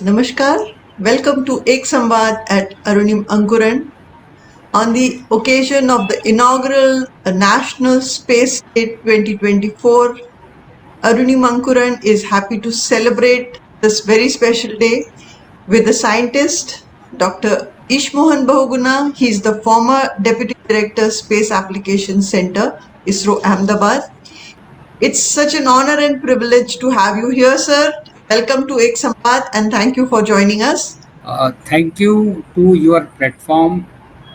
Namaskar. Welcome to Ek Samvaad at Arunima Ankuran. On the occasion of the inaugural National Space Day 2024, Arunima Ankuran is happy to celebrate this very special day with the scientist Dr.Ishmohan Bahuguna. He is the former Deputy Director Space Applications Center, ISRO Ahmedabad. It's such an honor and privilege to have you here, sir. Welcome to Ek Samvaad and thank you for joining us. Thank you to your platform,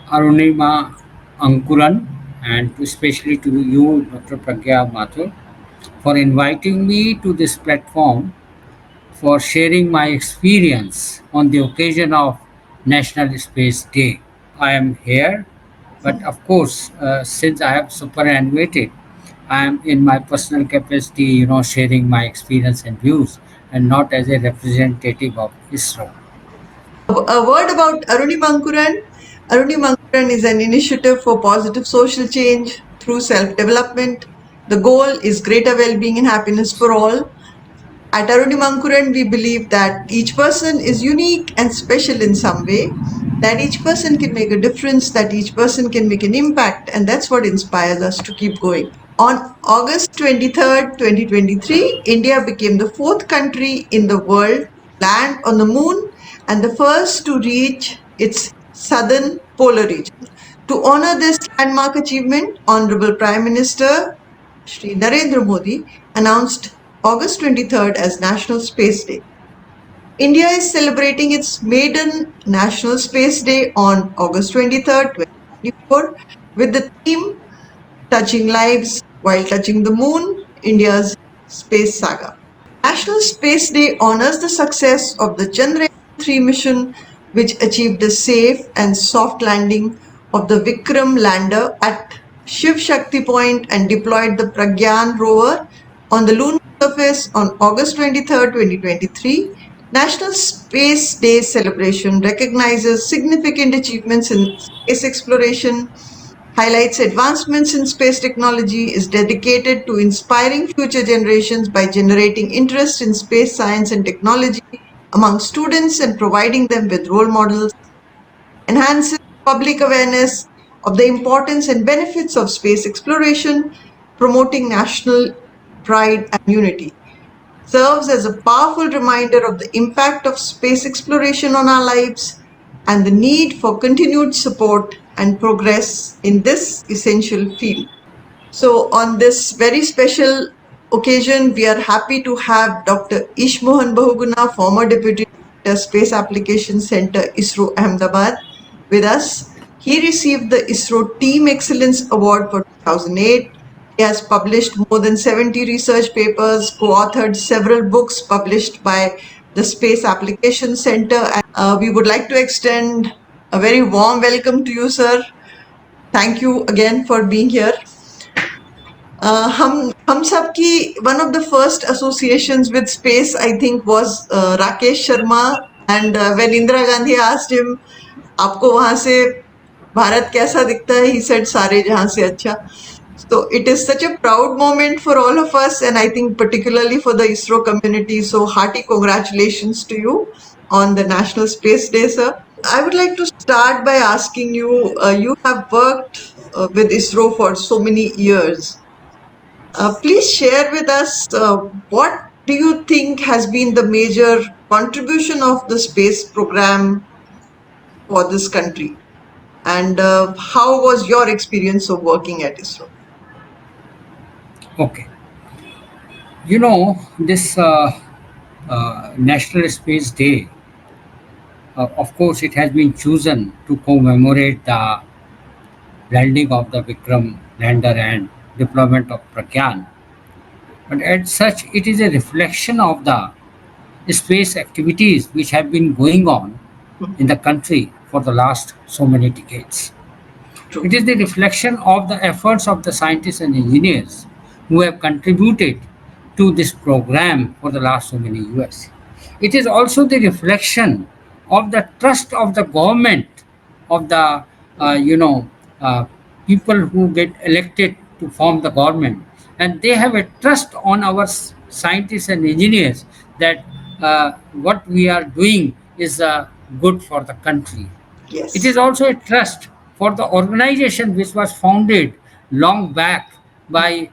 Arunima Ankuran, and especially to you, Dr. Pragya Mathur, for inviting me to this platform for sharing my experience on the occasion of National Space Day. I am here, but of course, since I have superannuated, I am in my personal capacity, sharing my experience and views, and not as a representative of ISRO. A word about Arunima Ankuran. Arunima Ankuran is an initiative for positive social change through self-development. The goal is greater well-being and happiness for all. At Arunima Ankuran, we believe that each person is unique and special in some way, that each person can make a difference, that each person can make an impact, and that's what inspires us to keep going. On August 23rd, 2023, India became the fourth country in the world to land on the moon and the first to reach its southern polar region. To honor this landmark achievement, Honorable Prime Minister Shri Narendra Modi announced August 23rd as National Space Day. India is celebrating its maiden National Space Day on August 23rd, 2024 with the theme Touching Lives While Touching the Moon, India's Space Saga. National Space Day honors the success of the Chandrayaan-3 mission, which achieved a safe and soft landing of the Vikram Lander at Shiv Shakti point and deployed the Pragyaan Rover on the lunar surface on August 23rd, 2023. National Space Day celebration recognizes significant achievements in space exploration, highlights advancements in space technology, is dedicated to inspiring future generations by generating interest in space science and technology among students and providing them with role models, enhances public awareness of the importance and benefits of space exploration, promoting national pride and unity, serves as a powerful reminder of the impact of space exploration on our lives and the need for continued support and progress in this essential field. So on this very special occasion, we are happy to have Dr. Ishmohan Bahuguna, former Deputy Director Space Applications Center, ISRO Ahmedabad, with us. He received the ISRO Team Excellence Award for 2008. He has published more than 70 research papers, co-authored several books published by the Space Applications Center. And we would like to extend a very warm welcome to you, sir. Thank you again for being here. हम सब की one of the first associations with space I think was Rakesh Sharma, and when Indira Gandhi asked him आपको वहां से भारत कैसा दिखता है, he said सारे जहां से अच्छा. So it is such a proud moment for all of us, and I think particularly for the ISRO community. So hearty congratulations to you on the National Space Day, sir. I would like to start by asking you, you have worked with ISRO for so many years. Please share with us what do you think has been the major contribution of the space program for this country, and how was your experience of working at ISRO? Okay. This National Space Day, of course, it has been chosen to commemorate the landing of the Vikram Lander and deployment of Pragyaan. But as such, it is a reflection of the space activities which have been going on in the country for the last so many decades. True. It is the reflection of the efforts of the scientists and engineers who have contributed to this program for the last so many years. It is also the reflection of the trust of the government, of the uh, people who get elected to form the government, and they have a trust on our scientists and engineers that what we are doing is good for the country. It is Yes. also a trust for the organization which was founded long back by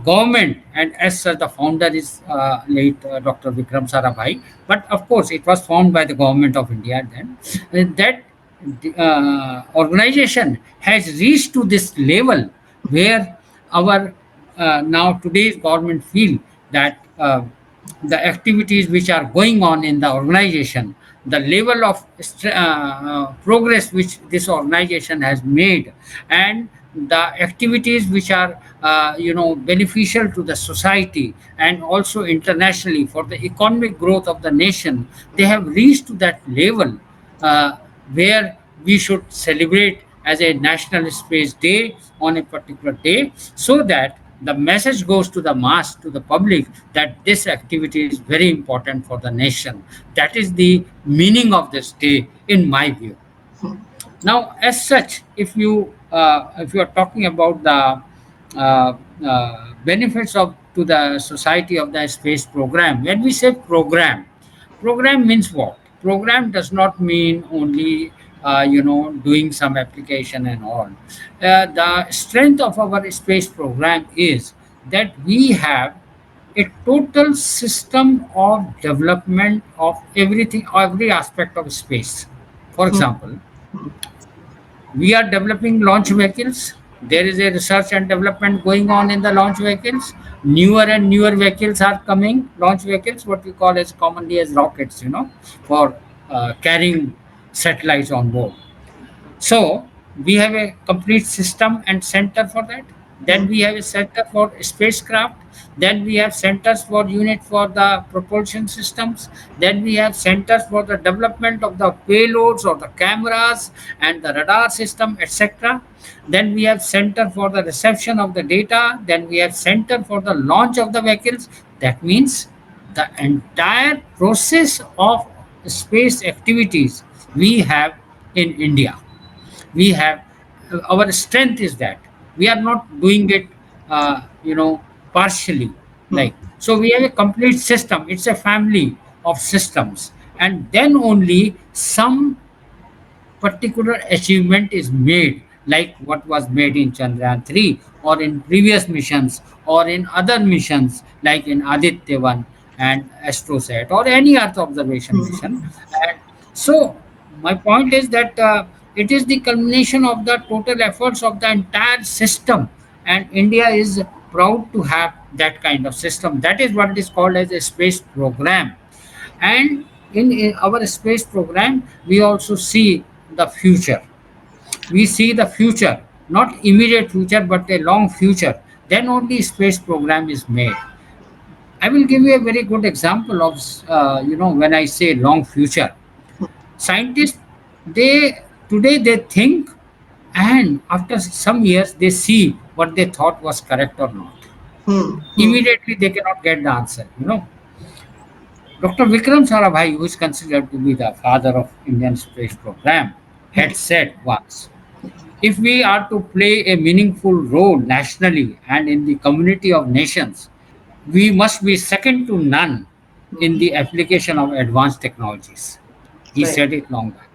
government, and as such, the founder is late Dr. Vikram Sarabhai. But of course, it was formed by the government of India then. That organization has reached to this level where our now today's government feel that the activities which are going on in the organization, the level of progress which this organization has made, and the activities which are beneficial to the society and also internationally for the economic growth of the nation, they have reached to that level uh, where we should celebrate as a national space day on a particular day, so that the message goes to the mass, to the public, that this activity is very important for the nation. That is the meaning of this day in my view. Now, as such, if you are talking about the benefits of to the society of the space program, when we say program, program means what? Program does not mean only doing some application and all. The strength of our space program is that we have a total system of development of everything, every aspect of space. For example, we are developing launch vehicles. There is a research and development going on in the launch vehicles. Newer and newer vehicles are coming. Launch vehicles, what we call as commonly as rockets, for carrying satellites on board. So we have a complete system and center for that. Then we have a center for spacecraft. Then we have centers for unit for the propulsion systems. Then we have centers for the development of the payloads or the cameras and the radar system, etc. Then we have center for the reception of the data. Then we have center for the launch of the vehicles. That means the entire process of space activities we have in India. We have our strength is that we are not doing it partially, like, so we have a complete system. It's a family of systems, and then only some particular achievement is made, like what was made in Chandrayaan 3 or in previous missions or in other missions like in Aditya 1 and Astrosat or any Earth observation mission. And so, my point is that it is the culmination of the total efforts of the entire system, and India is proud to have that kind of system. That is what is called as a space program. And in our space program, we also see the future. We see the future, not immediate future, but a long future. Then only space program is made. I will give you a very good example of, when I say long future. Scientists, they today they think, and after some years they see what they thought was correct or not. Immediately they cannot get the answer. Dr. Vikram Sarabhai, who is considered to be the father of Indian space program, had said once, if we are to play a meaningful role nationally and in the community of nations, we must be second to none in the application of advanced technologies. He Right. said it long back.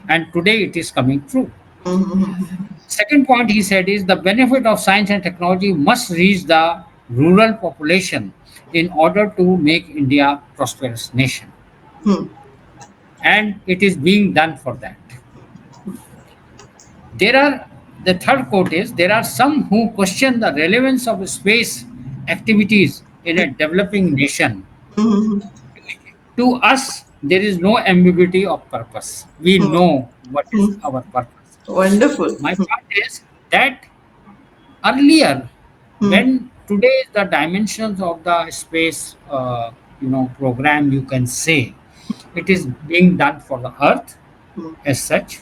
And today it is coming true. Mm-hmm. Second point he said is the benefit of science and technology must reach the rural population in order to make India prosperous nation. And it is being done for that. There are the third quote is there are some who question the relevance of space activities in a developing nation. To us, there is no ambiguity of purpose. We know what is our purpose. Wonderful. My point is that earlier, when today the dimensions of the space program, you can say it is being done for the Earth as such,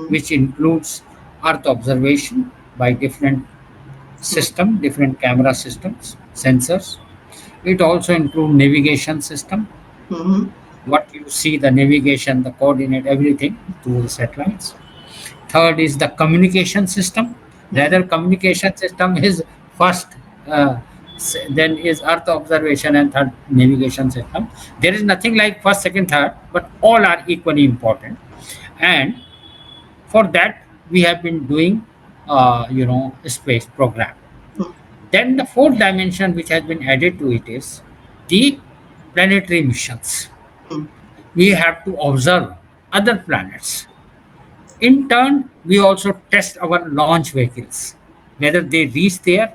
which includes Earth observation by different different camera systems, sensors. It also includes navigation system. What you see, the navigation, the coordinate, everything through the satellites. Third is the communication system. Rather, communication system is first uh, then is Earth observation, and third navigation system. There is nothing like first, second, third, but all are equally important. And for that, we have been doing, a space program. Then the fourth dimension which has been added to it is the planetary missions. We have to observe other planets. In turn, we also test our launch vehicles, whether they reach there,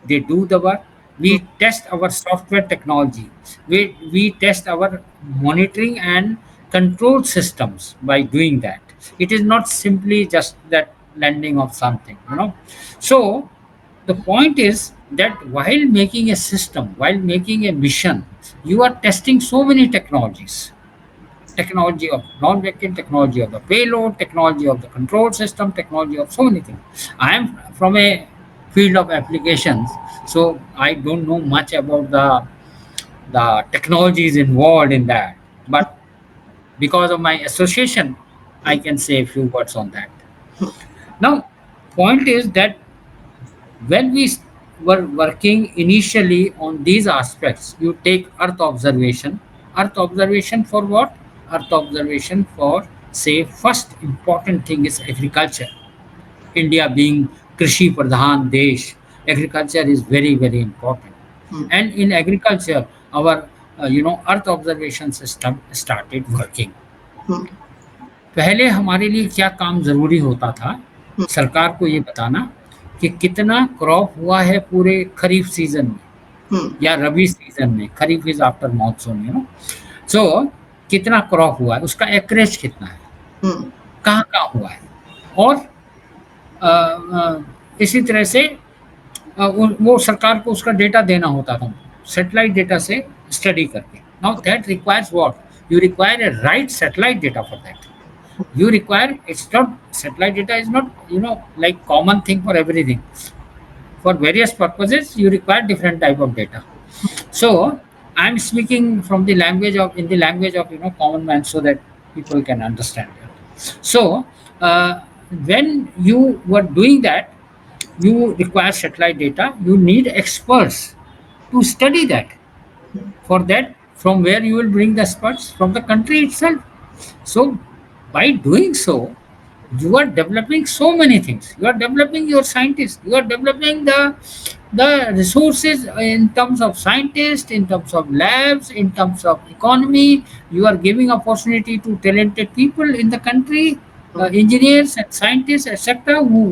they do the work. We test our software technology. We test our monitoring and control systems by doing that. It is not simply just that landing of something. So the point is that while making a system, while making a mission, you are testing so many technologies, technology of non-vector, technology of the payload, technology of the control system, technology of so many things. I am from a field of applications, so I don't know much about the technologies involved in that. But because of my association, I can say a few words on that. Now, point is that when were working initially on these aspects, you take Earth observation. Earth observation for what? Earth observation for, say, first important thing is agriculture. India being Krishi Pradhan Desh, agriculture is very, very important. And in agriculture, our Earth observation system started working. पहले हमारे लिए क्या काम ज़रूरी होता था, सरकार को ये बताना कि कितना क्रॉप हुआ है पूरे खरीफ सीज़न में या रबी सीज़न में, खरीफ इज़ आफ्टर मानसून। सो कितना क्रॉप हुआ है, उसका एक्रेज कितना है, कहाँ-कहाँ हुआ है। और इसी तरह से वो सरकार को उसका डेटा देना होता था, सैटेलाइट डेटा से स्टडी करके। Now that requires what? You require a right satellite data for that. You require, it's not, satellite data is not like common thing for everything. For various purposes you require different type of data. So I'm speaking from the language of, in the language of common man, so that people can understand it. So uh, when you were doing that, you require satellite data, you need experts to study that. For that, from where you will bring the experts? From the country itself. So by doing so, you are developing so many things. You are developing your scientists. You are developing the resources in terms of scientists, in terms of labs, in terms of economy. You are giving opportunity to talented people in the country, engineers and scientists, etc., who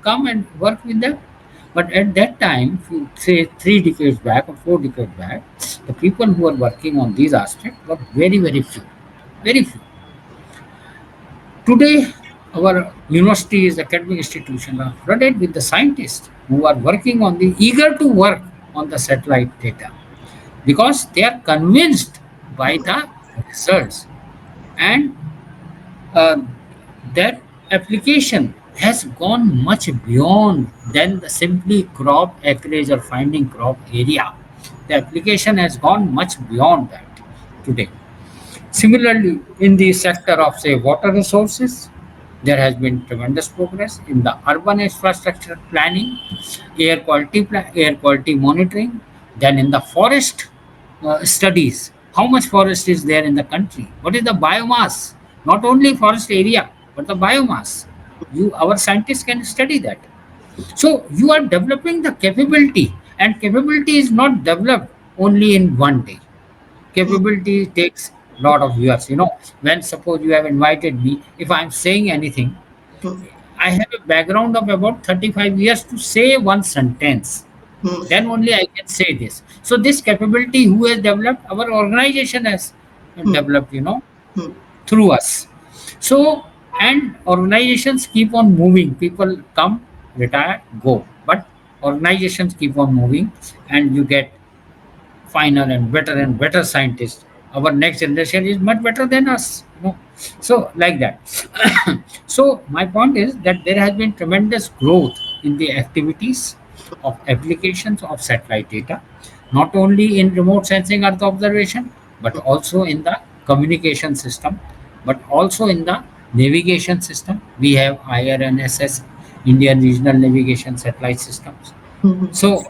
come and work with them. But at that time, if you say 3 decades back or 4 decades back, the people who are working on these aspects were very, very few. Very few. Today, our universities, academic institutions are flooded with the scientists who are working on the, eager to work on the satellite data, because they are convinced by the results. And uh, that application has gone much beyond than the simply crop acreage or finding crop area. The application has gone much beyond that today. Similarly, in the sector of, say, water resources, there has been tremendous progress in the urban infrastructure planning, air quality monitoring. Then in the forest studies, how much forest is there in the country? What is the biomass? Not only forest area, but the biomass. Our scientists can study that. So you are developing the capability, and capability is not developed only in one day. Capability takes lot of years. When suppose you have invited me, if I'm saying anything, I have a background of about 35 years to say one sentence. Then only I can say this. So this capability who has developed? Our organization has developed, through us. So, and organizations keep on moving. People come, retire, go. But organizations keep on moving, and you get finer and better scientists. Our next generation is much better than us. So like that. So my point is that there has been tremendous growth in the activities of applications of satellite data, not only in remote sensing earth observation, but also in the communication system, but also in the navigation system. We have IRNSS, Indian Regional Navigation Satellite Systems. So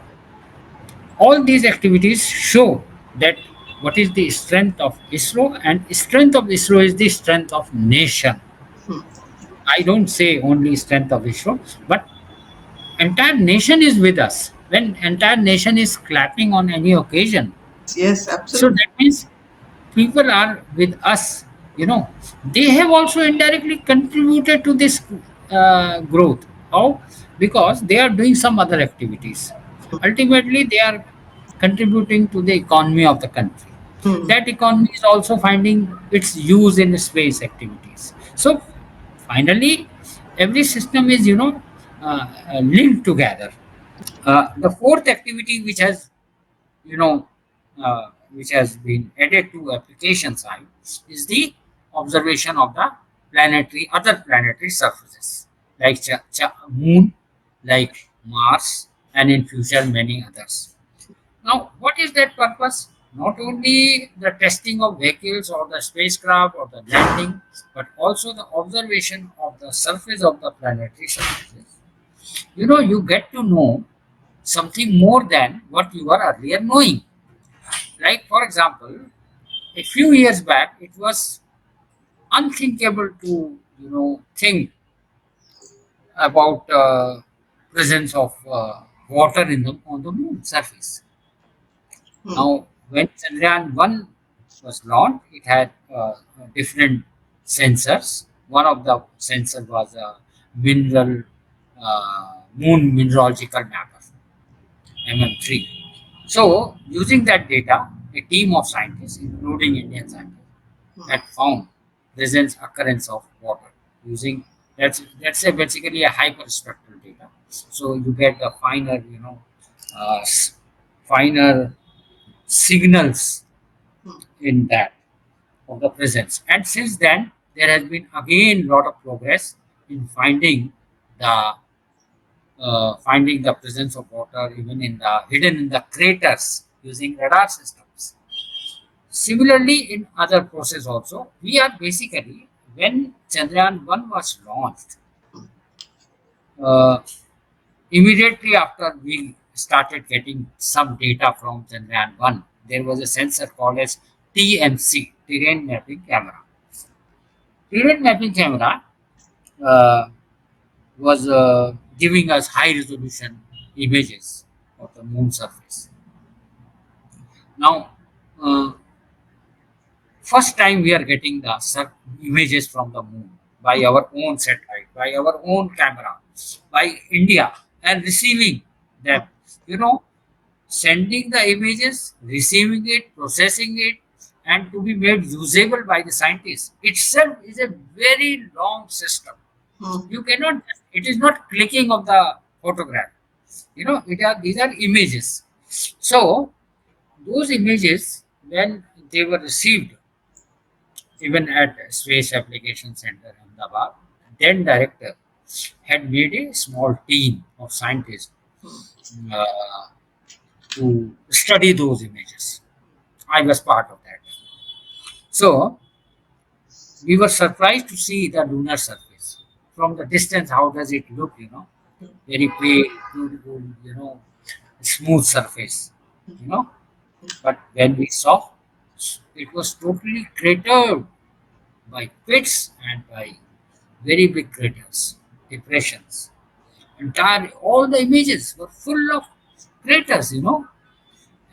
All these activities show that what is the strength of ISRO, and strength of ISRO is the strength of nation. Hmm. I don't say only strength of ISRO, but entire nation is with us. When entire nation is clapping on any occasion, Yes, so absolutely. that means people are with us. They have also indirectly contributed to this growth. How? Because they are doing some other activities. Ultimately, they are contributing to the economy of the country. Hmm. That economy is also finding its use in space activities. So finally, every system is linked together. The fourth activity you know, which has been added to application side is the observation of the other planetary surfaces, like Moon, like Mars, and in future many others. Now, what is that purpose? Not only the testing of vehicles or the spacecraft or the landing, but also the observation of the surface of the planetary surfaces. You get to know something more than what you were earlier knowing. Like, for example, a few years back, it was unthinkable to, think about presence of water on the moon surface. Hmm. Now, when Chandrayaan 1 was launched, it had different sensors. One of the sensor was a moon mineralogical mapper, MM3. So, using that data, a team of scientists, including Indian scientists, Hmm. had found presence occurrence of water using basically a hyperspectral data. So you get the uh, s- finer signals Hmm. in that of the presence. And since then, there has been again lot of progress in the finding the presence of water even in the hidden in the craters using radar systems. Similarly, in other process also, we are basically when Chandrayaan 1 was launched, uh, immediately after we started getting some data from Chandrayaan 1, there was a sensor called as TMC, Terrain Mapping Camera. Terrain Mapping Camera uh, was giving us high resolution images of the moon surface. Now, uh, first time we are getting the images from the moon by our own satellite, by our own camera, by India, and receiving them. You know, Sending the images, receiving it, processing it, and to be made usable by the scientists itself is a very long system. Hmm. You cannot. It is not clicking of the photograph. These are images. So those images, when they were received, even at Space Application Center Ahmedabad, then director had made a small team of scientists Hmm. uh, to study those images. I was part of that. So we were surprised to see the lunar surface from the distance. How does it look? Very pale, beautiful, smooth surface. You know, but when we saw, it was totally cratered by pits and by very big craters, depressions. All the images were full of craters.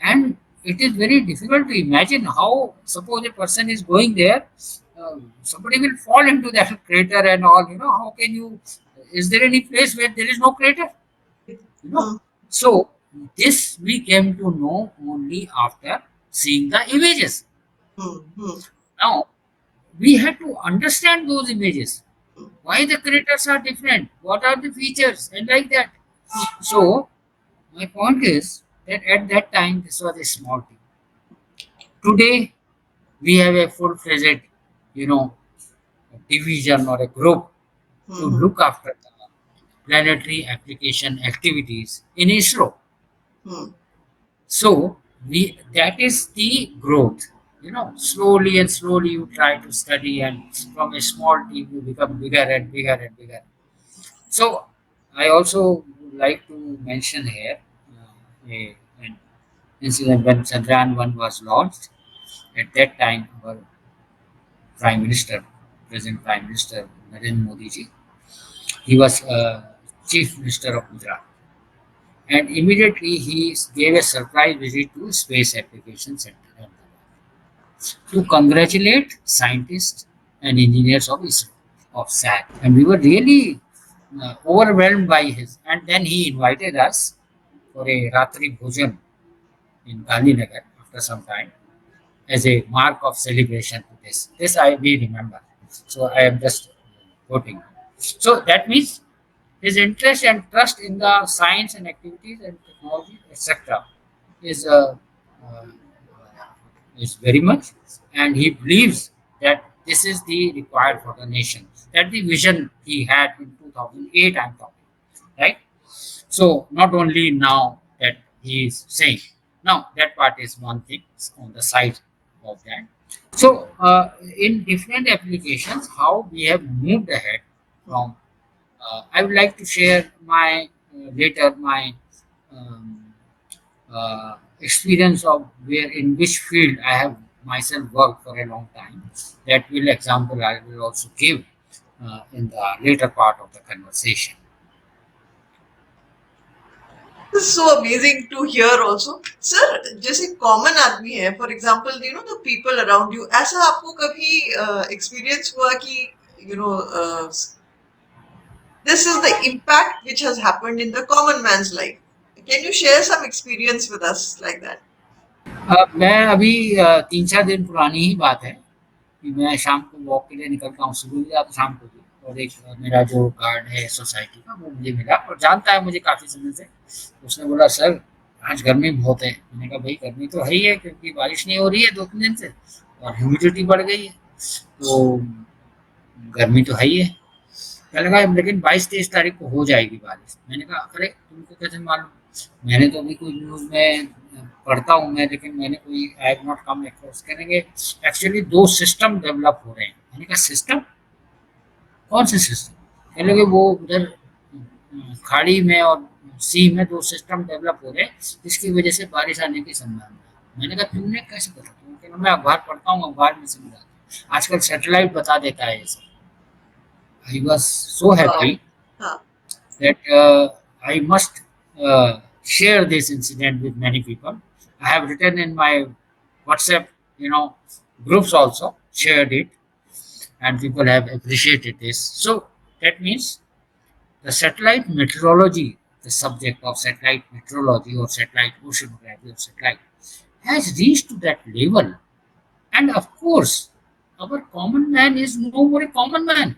And it is very difficult to imagine how, suppose a person is going there, somebody will fall into that crater and all. How can you? Is there any place where there is no crater? You know. Hmm. So this we came to know only after seeing the images. Hmm. Hmm. Now we had to understand those images. Why the craters are different? What are the features? And like that. So my point is that at that time this was a small thing. Today we have a full-fledged, you know, division or a group to Hmm. look after the planetary application activities in ISRO. Hmm. So that is the growth. Slowly and slowly you try to study, and from a small team you become bigger and bigger and bigger. So I also would like to mention here, uh, a, incident when Chandrayaan 1 was launched. At that time, our Prime Minister, present Prime Minister Narendra Modi ji, he was Chief Minister of Gujarat. And immediately he gave a surprise visit to Space Application Center to congratulate scientists and engineers of ISRO, of SAC. And we were really overwhelmed by his. And then he invited us for a Ratri Bhojan in Gandhinagar after some time as a mark of celebration to this. This we remember. So I am just quoting. So that means his interest and trust in the science and activities and technology, etc., is uh, is very much, and he believes that this is the required for the nation. That the vision he had in 2008. I'm talking, right? So not only now that he is saying, now that part is one thing on the side of that. So in different applications, how we have moved ahead from. I would like to share my later my um, experience of where in which field I have myself worked for a long time. That will example I will also give in the later part of the conversation. This is so amazing to hear also. Sir जैसे common आदमी है for example you know the people around you ऐसा आपको कभी experience हुआ कि you know this is the impact which has happened in the common man's life. Can you share some experience with us like that? मैं अभी 3-4 दिन पुरानी ही बात है कि मैं शाम को वॉक के लिए निकलता हूँ सुबह भी या तो शाम को भी और एक मेरा जो गार्ड है सोसाइटी का वो मुझे मिला और जानता है मुझे काफ़ी समय से उसने बोला सर आज गर्मी बहुत है मैंने कहा भाई गर्मी तो है ही है क्योंकि बारिश नहीं हो रही है 2-3 दिन से और ह्यूमिडिटी बढ़ गई है तो गर्मी तो है ही है कहने लगा लेकिन 22-23 तारीख को हो जाएगी बारिश मैंने कहा अरे तुमको कैसे मालूम मैंने तो अभी कोई न्यूज़ में पढ़ता हूँ मैं लेकिन मैंने कोई I have not come across करेंगे एक्चुअली 2 सिस्टम डेवलप हो रहे हैं मैंने कहा सिस्टम कौन से सिस्टम कहने लगे वो उधर खाड़ी में और सी में 2 सिस्टम डेवलप हो रहे हैं जिसकी वजह से बारिश आने की संभावना है मैंने कहा तुमने कैसे पता तुमने कहा मैं अखबार पढ़ता हूँ अखबार में से मिला आजकल सैटेलाइट बता देता है ये सब I was so Wow. Happy हाँ. that I must share this incident with many people. I have written in my WhatsApp, groups also shared it, and people have appreciated this. So that means the satellite meteorology, the subject of satellite meteorology or satellite oceanography or satellite, has reached to that level. And of course, our common man is no more a common man.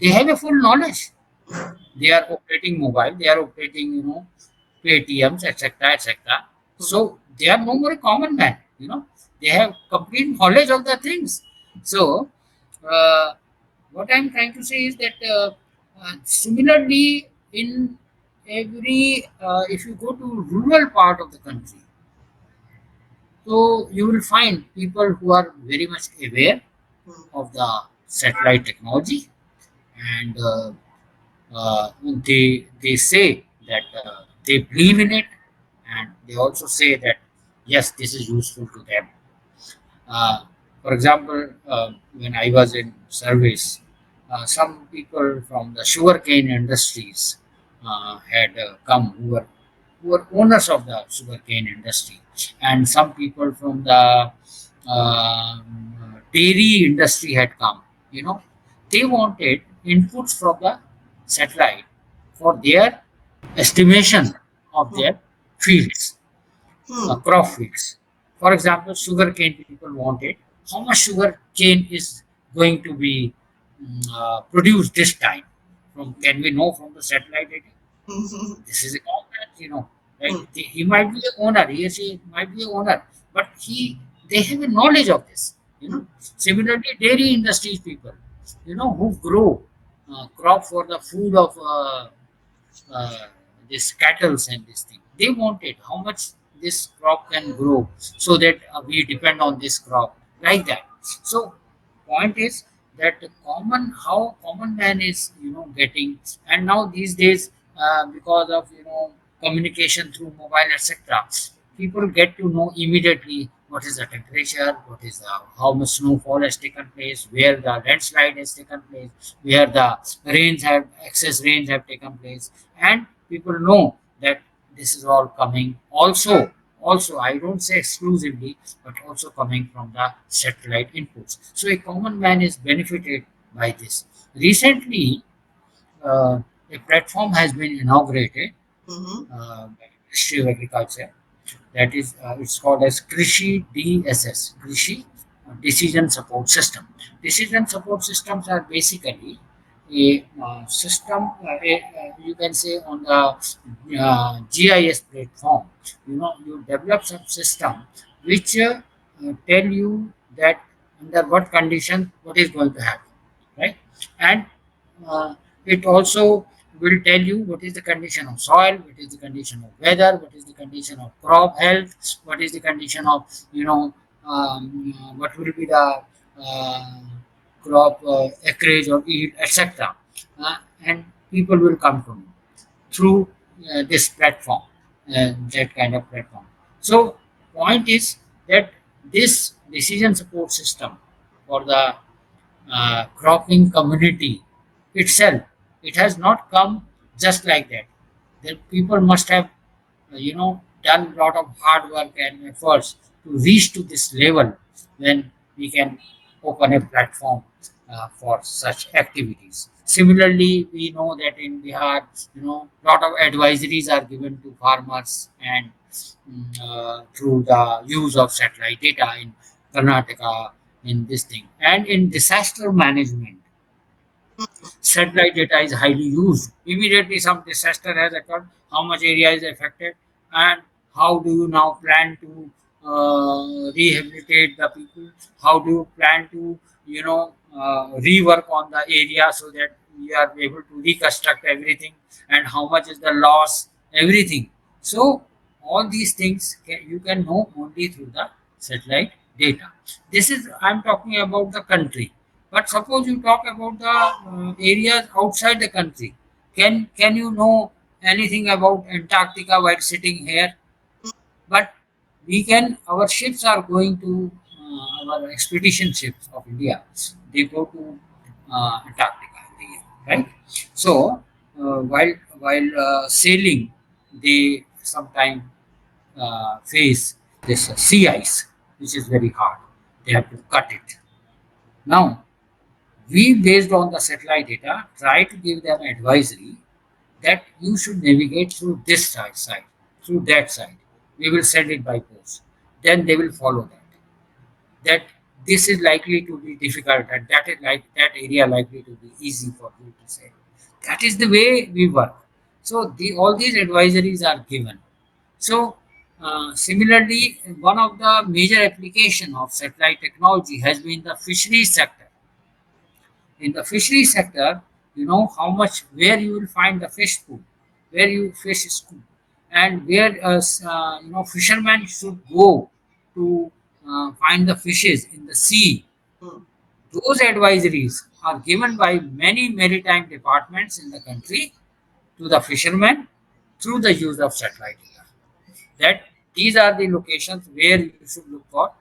They have a full knowledge. They are operating mobile, they are operating, Paytms, etc., etc. So they are no more a common man. They have complete knowledge of the things. So uh, what I'm trying to say is that similarly in every if you go to rural part of the country, so you will find people who are very much aware of the satellite technology and they say that they believe in it and they also say that yes this is useful to them for example when I was in service some people from the sugarcane industries had come who were owners of the sugarcane industry and some people from the dairy industry had come you know they wanted inputs from the satellite for their estimation of Hmm. their fields, Hmm. crop fields. For example, sugarcane people wanted how much sugar cane is going to be produced this time. Can we know from the satellite data? Hmm. This is a contract, right? Hmm. He might be the owner, he or she might be the owner, but they have a knowledge of this. Similarly, dairy industries people, who grow crop for the food of uh, this cattle and this thing. They wanted how much this crop can grow so that we depend on this crop like that. So point is that how common man is getting and now these days because of communication through mobile etc people get to know immediately what is the temperature, what is the how much snowfall has taken place, where the landslide has taken place, where the rains have excess rains have taken place, and people know that this is all coming also I don't say exclusively, but also coming from the satellite inputs. So a common man is benefited by this. Recently, a platform has been inaugurated Mm-hmm. by the Ministry of Agriculture. That is, it's called as Krishi DSS, Krishi Decision Support System. Decision support systems are basically a system, you can say on the GIS platform. You develop some system which tell you that under what condition what is going to happen, right? And uh, it also will tell you what is the condition of soil, what is the condition of weather, what is the condition of crop health, what is the condition of what will be the uh, crop acreage or yield, etc. And people will come to know through this platform, that kind of platform. So, point is that this decision support system for the cropping community itself, it has not come just like that. The people must have, done a lot of hard work and efforts to reach to this level when we can open a platform for such activities. Similarly, we know that in Bihar, lot of advisories are given to farmers and through the use of satellite data in Karnataka, in this thing, and in disaster management, satellite data is highly used. Immediately some disaster has occurred, how much area is affected, and how do you now plan to rehabilitate the people? How do you plan to, rework on the area so that we are able to reconstruct everything, and how much is the loss, everything. So all these things you can know only through the satellite data. This is I'm talking about the country, but suppose you talk about the areas outside the country. Can you know anything about Antarctica while sitting here? But we can. Our ships are going to our expedition ships of India. They go to Antarctica every year, right? So while sailing, they sometimes face this sea ice, which is very hard. They have to cut it. Now we, based on the satellite data, try to give them advisory that you should navigate through this side, through that side. We will send it by post. Then they will follow that. That this is likely to be difficult, and that is like that area likely to be easy for you to say. That is the way we work. So all these advisories are given. So similarly, one of the major application of satellite technology has been the fisheries sector. In the fishery sector, you know how much where you will find the fish food, where you fish is food, and where fishermen should go to find the fishes in the sea. Mm. Those advisories are given by many maritime departments in the country to the fishermen through the use of satellite data. That these are the locations where you should look for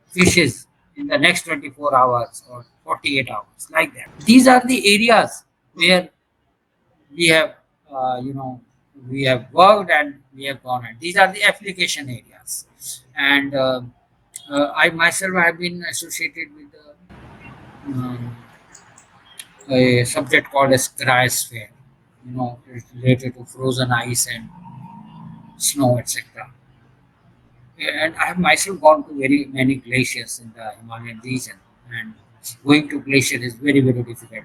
fishes in the next 24 hours or 48 hours, like that. These are the areas where we have, you know, we have worked and we have gone. And these are the application areas. And I myself have been associated with um, a subject called as cryosphere. It's related to frozen ice and snow, etc. And I have myself gone to very many glaciers in the Himalayan region, and going to glacier is very very difficult.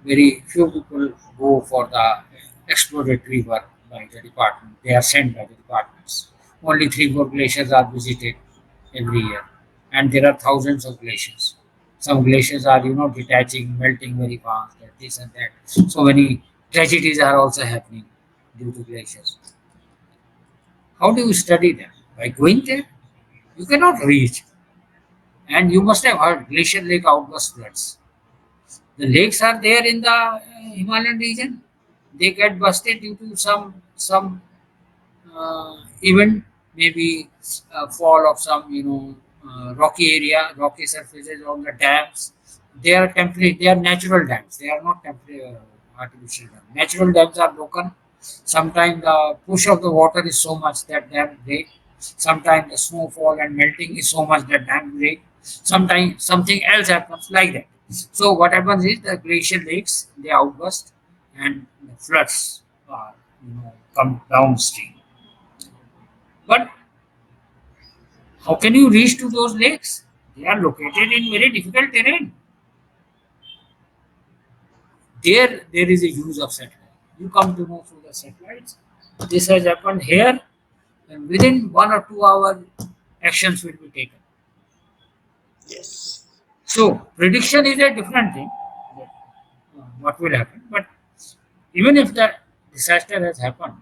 Very few people go for the exploratory work by the department. They are sent by the departments. Only 3 4 glaciers are visited every year, and there are thousands of glaciers. Some glaciers are detaching, melting very fast, and this and that. So many tragedies are also happening due to glaciers. How do you study them? By going there? You cannot reach. And you must have heard glacier lake outburst floods. The lakes are there in the Himalayan region. They get busted due to some event maybe fall of some rocky area, rocky surfaces on the dams. They are temporary. They are natural dams. They are not temporary artificial dams. Natural dams are broken. Sometimes the push of the water is so much that dam break. Sometimes the snowfall and melting is so much that dam break. Sometimes something else happens like that. So what happens is the glacial lakes they outburst and the floods come downstream. But how can you reach to those lakes? They are located in very difficult terrain. There is a use of satellite. You come to know through the satellites. This has happened here, and within 1 or 2 hours, actions will be taken. Yes. So prediction is a different thing. That, what will happen? But even if the disaster has happened,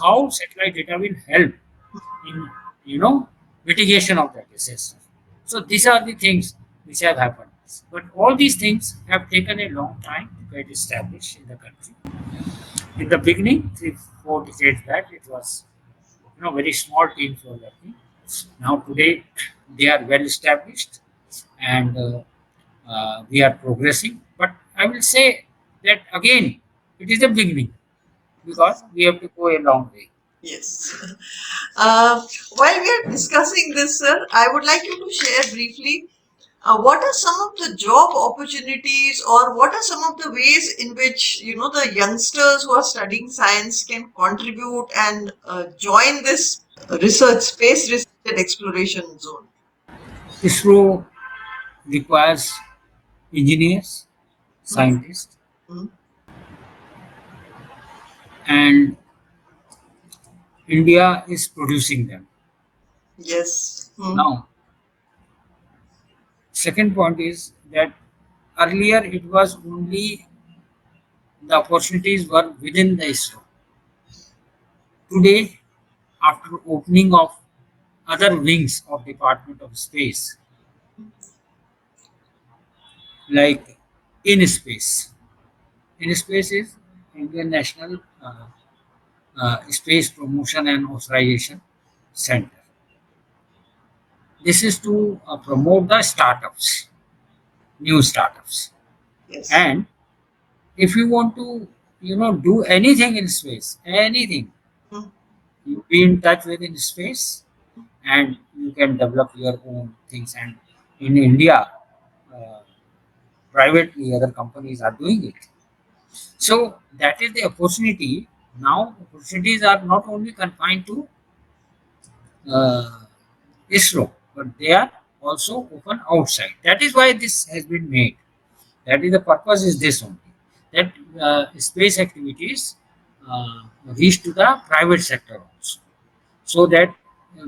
how satellite data will help in mitigation of that disaster. So these are the things which have happened. But all these things have taken a long time to get established in the country. In the beginning, 3 4 decades back, it was very small teams were working. Now today they are well established and we are progressing. But I will say that again, it is the beginning because we have to go a long way. Yes. Uh, while we are discussing this, sir, I would like you to share briefly what are some of the job opportunities or what are some of the ways in which the youngsters who are studying science can contribute and join this research, space research and exploration zone? ISRO requires engineers, Hmm, scientists, hmm, and India is producing them. yes. Hmm, Now, second point is that earlier it was only the opportunities were within the ISRO. Today, after opening of other wings of Department of Space, like in space, in space is Indian National Space Promotion and Authorization Center. This is to promote the startups, new startups, yes. and if you want to do anything in space, anything, Hmm, you be in touch with in space and you can develop your own things. And in India, uh, privately other companies are doing it. So that is the opportunity. Now opportunities are not only confined to uh, ISRO, but they are also open outside. That is why this has been made. That is the purpose is this only, that space activities reach to the private sector also, so that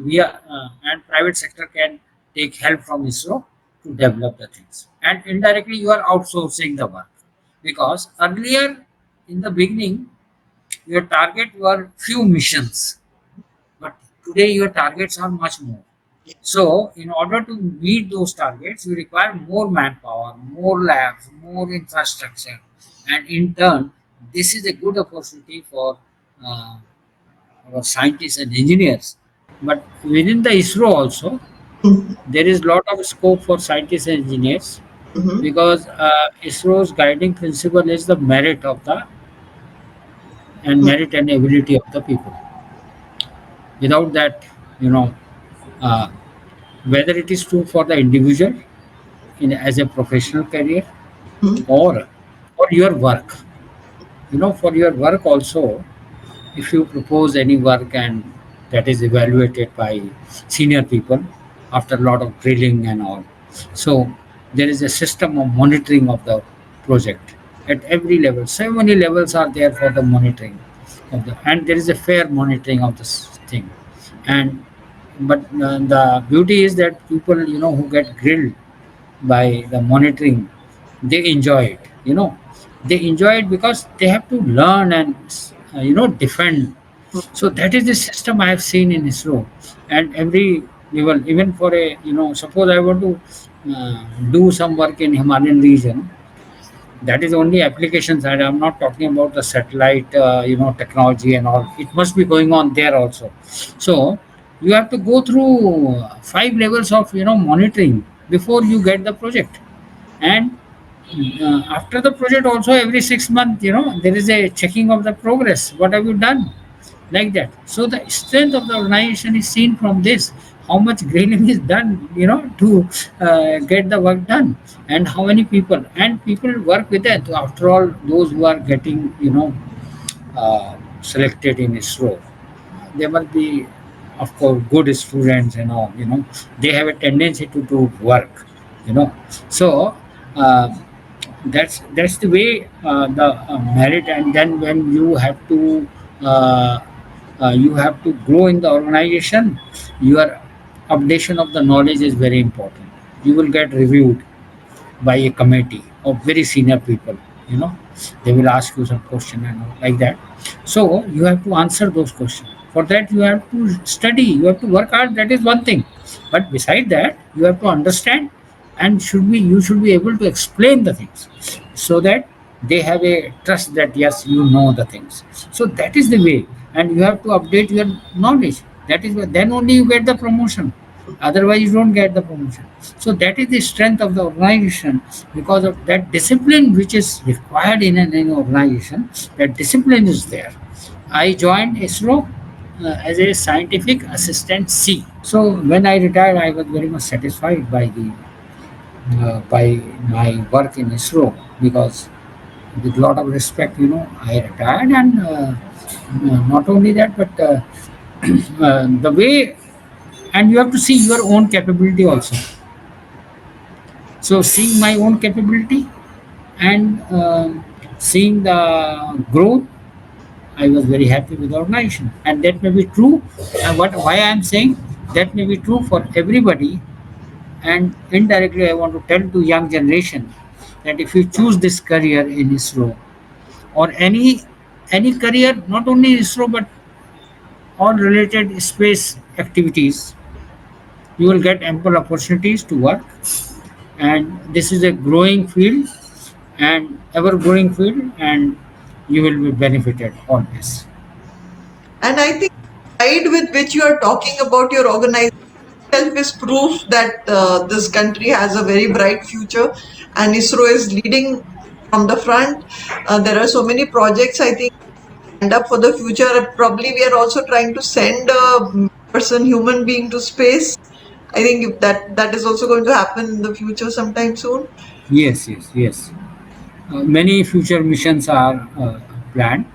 we are and private sector can take help from ISRO to develop the things, and indirectly you are outsourcing the work, because earlier in the beginning your target were few missions, but today your targets are much more. So, in order to meet those targets, you require more manpower, more labs, more infrastructure, and in turn, this is a good opportunity for uh, our scientists and engineers. But within the ISRO also, hmm, there is lot of scope for scientists and engineers, hmm, because ISRO's guiding principle is the merit of the and hmm, merit and ability of the people. Without that, you know, uh, whether it is true for the individual in as a professional career, hmm, or for your work, for your work also, if you propose any work and that is evaluated by senior people after a lot of drilling and all, so there is a system of monitoring of the project at every level. So many levels are there for the monitoring of the, and there is a fair monitoring of this thing. And but the beauty is that people who get grilled by the monitoring, they enjoy it. They enjoy it because they have to learn and defend. So that is the system I have seen in ISRO, and every level, even for a suppose I want to do some work in Himalayan region. That is only application side. I'm not talking about the satellite technology and all. It must be going on there also. So you have to go through 5 levels of monitoring before you get the project. And after the project also, every 6 months, there is a checking of the progress, what have you done, like that. So the strength of the organization is seen from this, how much grilling is done, to get the work done, and how many people and people work with that. After all, those who are getting selected in ISRO, they must be, of course, good students and all. They have a tendency to do work. You know, so. Uh, that's the way the merit. And then when uh, you have to grow in the organization, your updation of the knowledge is very important. You will get reviewed by a committee of very senior people. you know they will ask you some question and all like that. So you have to answer those questions. For that, you have to study, you have to work hard, that is one thing. But beside that, you have to understand, and you should be able to explain the things, so that they have a trust that yes, you know the things. So that is the way. And you have to update your knowledge. That is why then only you get the promotion. Otherwise, you don't get the promotion. So that is the strength of the organization. Because of that discipline which is required in an organization, that discipline is there. I joined ISRO as a scientific assistant C. So when I retired, I was very much satisfied by my work in ISRO, because with a lot of respect, I retired. And not only that, but the way. And you have to see your own capability also. So seeing my own capability, and seeing the growth, I was very happy with the organization. And that may be true. And why I am saying that may be true for everybody. And indirectly, I want to tell to young generation that if you choose this career in ISRO, or any career, not only ISRO but all related space activities, you will get ample opportunities to work. And this is a growing field, and ever growing field, and you will be benefited always. And I think the pride with which you are talking about your organization itself is proof that this country has a very bright future, and ISRO is leading from the front. There are so many projects, I think, lined up for the future. Probably we are also trying to send a human being to space. I think if that is also going to happen in the future sometime soon. Yes, yes, yes. Many future missions are planned.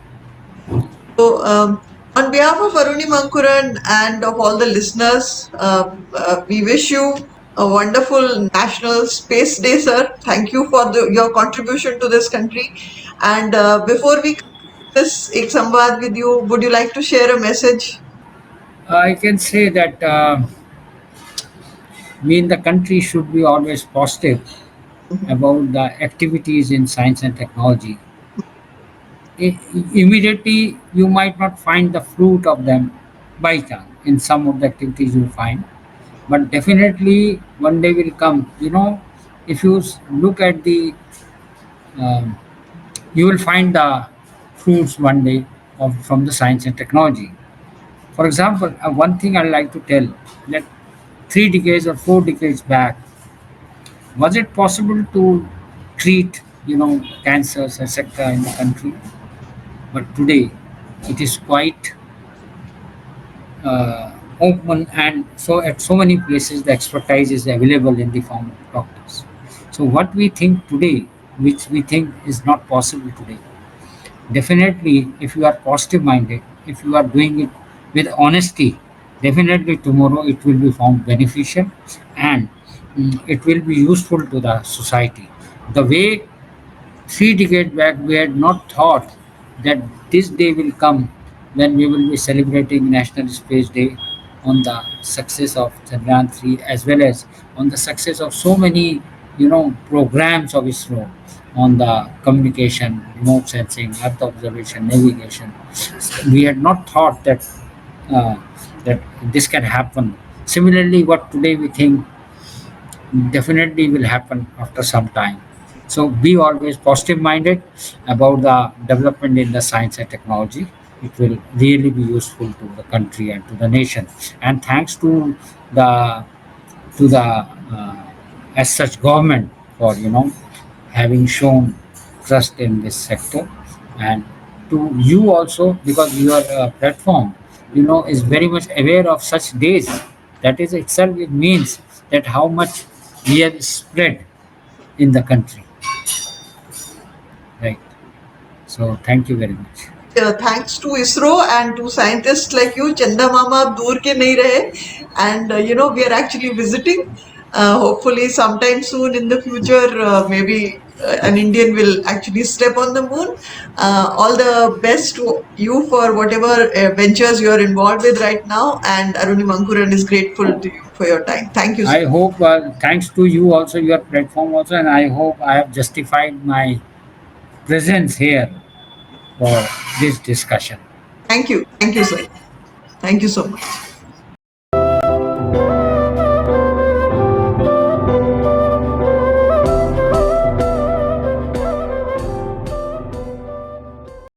So, on behalf of Aruni Mankuran and of all the listeners, we wish you a wonderful National Space Day, sir. Thank you for your contribution to this country. And before we conclude this Ek Samvaad with you, would you like to share a message? I can say that we in the country should be always positive about the activities in science and technology. Immediately, you might not find the fruit of them by chance. In some of the activities, you find, but definitely one day will come. If you look at um, you will find the fruits one day from the science and technology. For example, one thing I like to tell, that 3 decades or 4 decades back, was it possible to treat cancers, etc., in the country? But today, it is quite open, and so at so many places the expertise is available in the form of doctors. So what we think today, which we think is not possible today, definitely, if you are positive minded, if you are doing it with honesty, definitely tomorrow it will be found beneficial, and it will be useful to the society. The way 3 decades back we had not thought that this day will come when we will be celebrating National Space Day on the success of Chandrayaan 3, as well as on the success of so many programs of ISRO on the communication, remote sensing, earth observation, navigation. We had not thought uh, that this can happen. Similarly, what today we think definitely will happen after some time. So be always positive minded about the development in the science and technology. it will really be useful to the country and to the nation. And thanks the to the as such government for having shown trust in this sector, and to you also, because your platform is very much aware of such days. That is itself, it means that how much we have spread in the country, right? So thank you very much. Thanks to ISRO and to scientists like you, Chanda Mama ab dur ke nahi rahe. And we are actually visiting. Hopefully, sometime soon in the future, maybe an Indian will actually step on the moon. All the best to you for whatever ventures you are involved with right now. And Aruni Mankuran is grateful to you for your time. Thank you so I much. hope, thanks to you also, your platform also, and I hope I have justified my presence here for this discussion. Thank you. Thank you, sir. Thank you so much.